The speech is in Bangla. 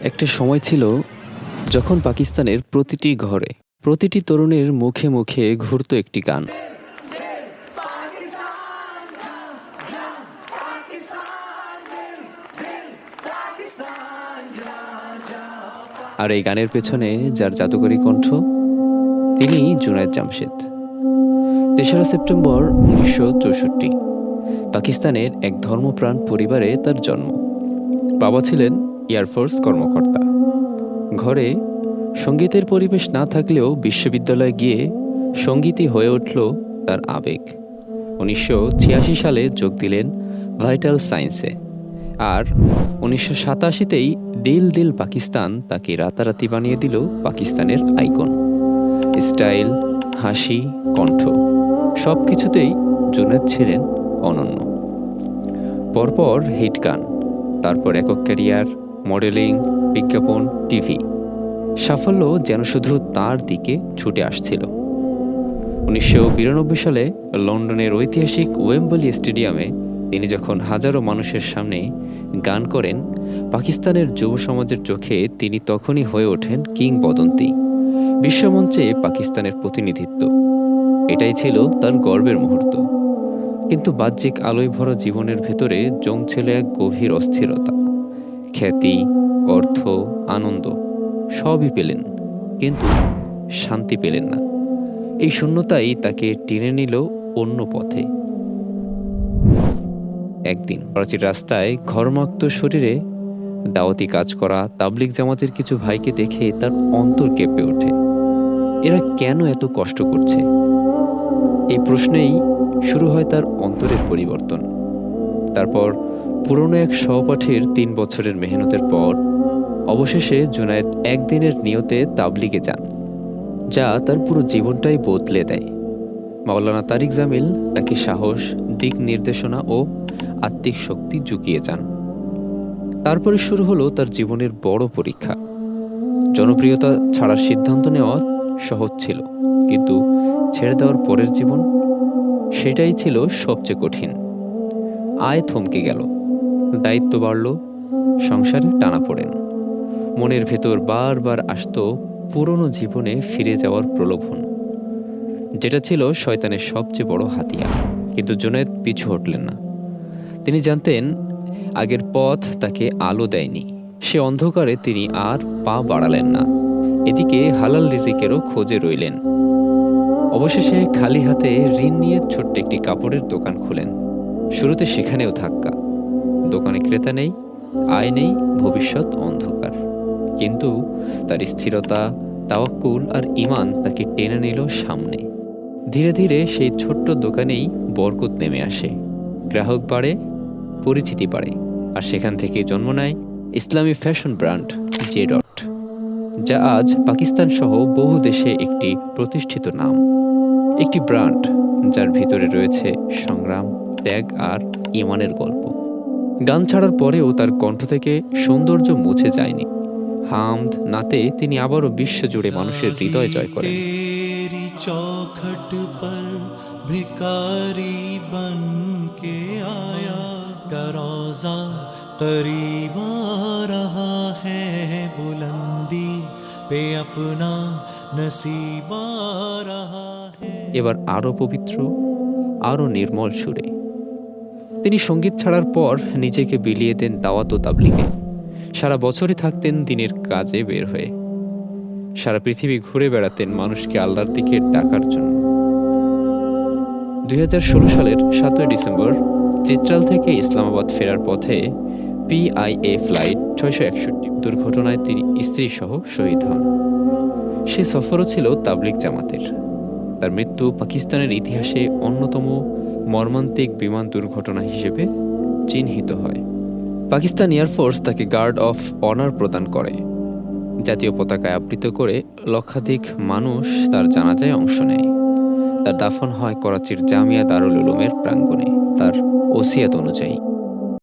একটা সময় ছিল যখন পাকিস্তানের প্রতিটি ঘরে, প্রতিটি তরুণের মুখে মুখে ঘুরতো একটি গান। আর এই গানের পেছনে যার জাদুকরী কণ্ঠ, তিনি জুনায়েদ জামশেদ। ৩রা সেপ্টেম্বর ১৯৬৪ পাকিস্তানের এক ধর্মপ্রাণ পরিবারে তার জন্ম। বাবা ছিলেন এয়ারফোর্স কর্মকর্তা। ঘরে সঙ্গীতের পরিবেশ না থাকলেও বিশ্ববিদ্যালয়ে গিয়ে সঙ্গীতই হয়ে উঠল তার আবেগ। ১৯৮৬ সালে যোগ দিলেন ভাইটাল সায়েন্সে, আর ১৯৮৭তেই দিল দিল পাকিস্তান তাকে রাতারাতি বানিয়ে দিল পাকিস্তানের আইকন। স্টাইল, হাসি, কণ্ঠ সব কিছুতেই জুনায়েদ ছিলেন অনন্য। পরপর হিট গান, তারপর একক ক্যারিয়ার, মডেলিং, বিজ্ঞাপন, টিভি, সাফল্য যেন শুধু তার দিকে ছুটে আসছিল। ১৯৯২ সালে লন্ডনের ঐতিহাসিক ওয়েম্বলি স্টেডিয়ামে তিনি যখন হাজারো মানুষের সামনে গান করেন, পাকিস্তানের যুব সমাজের চোখে তিনি তখনই হয়ে ওঠেন কিংবদন্তি। বিশ্বমঞ্চে পাকিস্তানের প্রতিনিধিত্ব, এটাই ছিল তার গর্বের মুহূর্ত। কিন্তু বাহ্যিক আলোয় ভরা জীবনের ভেতরে জমছিল এক গভীর অস্থিরতা। খ্যাতি, অর্থ, আনন্দ সবই পেলেন, কিন্তু শান্তি পেলেন না। এই শূন্যতাই তাকে টেনে নিল অন্য পথে। একদিন করাচির রাস্তায় ঘর্মাক্ত শরীরে দাওয়াতি কাজ করা তাবলিগ জামাতের কিছু ভাইকে দেখে তার অন্তর কেঁপে ওঠে। এরা কেন এত কষ্ট করছে? এই প্রশ্নেই শুরু হয় তার অন্তরের পরিবর্তন। তারপর পুরনো এক সহপাঠীর ৩ বছরের মেহনতের পর অবশেষে জুনায়েদ একদিনের নিয়তে তাবলিগে যান, যা তার পুরো জীবনটাই বদলে দেয়। মাওলানা তারিক জামিল তাকে সাহস, দিক নির্দেশনা ও আত্মিক শক্তি জুগিয়ে যান। তারপরে শুরু হলো তার জীবনের বড় পরীক্ষা। জনপ্রিয়তা ছাড়ার সিদ্ধান্ত নেওয়া সহজ ছিল, কিন্তু ছেড়ে দেওয়ার পরের জীবন, সেটাই ছিল সবচেয়ে কঠিন। আয় থমকে গেল, দায়িত্ব বাড়ল, সংসারে টানাপোড়েন। মনের ভেতর বারবার আসতো পুরনো জীবনে ফিরে যাওয়ার প্রলোভন, যেটা ছিল শয়তানের সবচেয়ে বড় হাতিয়ার। কিন্তু জুনায়েদ পিছু হটলেন না। তিনি জানতেন আগের পথ তাকে আলো দেয়নি। সে অন্ধকারে তিনি আর পা বাড়ালেন না। এদিকে হালাল রিজিকেরও খোঁজে রইলেন। অবশেষে খালি হাতে ঋণ নিয়ে ছোট্ট একটি কাপড়ের দোকান খুলেন। শুরুতে সেখানেও ধাক্কা। দোকানে ক্রেতা নেই, আয় নেই, ভবিষ্যৎ অন্ধকার। কিন্তু তার স্থিরতা, তাওয়াক্কুল আর ঈমান তাকে টেনে নিল সামনে। ধীরে ধীরে সেই ছোট্ট দোকানেই বরকত নেমে আসে। গ্রাহক বাড়ে, পরিচিতি বাড়ে, আর সেখান থেকে জন্ম নেয় ইসলামী ফ্যাশন ব্র্যান্ড জেডট, যা আজ পাকিস্তান সহ বহু দেশে একটি প্রতিষ্ঠিত নাম। একটি ব্র্যান্ড যার ভিতরে রয়েছে সংগ্রাম, ত্যাগ আর ঈমানের গল্প। গান ছাড়ার পরেও তার কণ্ঠ থেকে সৌন্দর্য মুছে যায়নি। হামদ, নাতে তিনি আবারও বিশ্বজুড়ে মানুষের হৃদয় জয় করেন। चौखट पर भिखारी बन के आया का रोज़ा करीब आ रहा है बुलंदी पे अपना नसीब आ रहा है। এবার আরো পবিত্র, আরো নির্মল সুরে তিনি সঙ্গীত ছাড়ার পর নিজেকে বিলিয়ে দেন দাওয়াত ও তাবলিগে। সারা বছরই থাকতেন দিনের কাজে বের হয়ে। সারা পৃথিবী ঘুরে বেড়াতেন মানুষকে আল্লাহর দিকে ডাকার জন্য। ২০১৬ সালের ৭ই ডিসেম্বর চিত্রাল থেকে ইসলামাবাদ ফেরার পথে PIA ফ্লাইট ৬৬১ দুর্ঘটনায় তিনি স্ত্রী সহ শহীদ হন। সে সফরও ছিল তাবলিগ জামাতের। তার মৃত্যু পাকিস্তানের ইতিহাসে অন্যতম মর্মান্তিক বিমান দুর্ঘটনা হিসেবে চিহ্নিত হয়। পাকিস্তান এয়ারফোর্স তাকে গার্ড অফ অনার প্রদান করে। জাতীয় পতাকায় আবৃত করে লক্ষাধিক মানুষ তার জানাজায় অংশ নেয়। তার দাফন হয় করাচির জামিয়া দারুল উলুমের প্রাঙ্গণে, তার ওসিয়াত অনুযায়ী।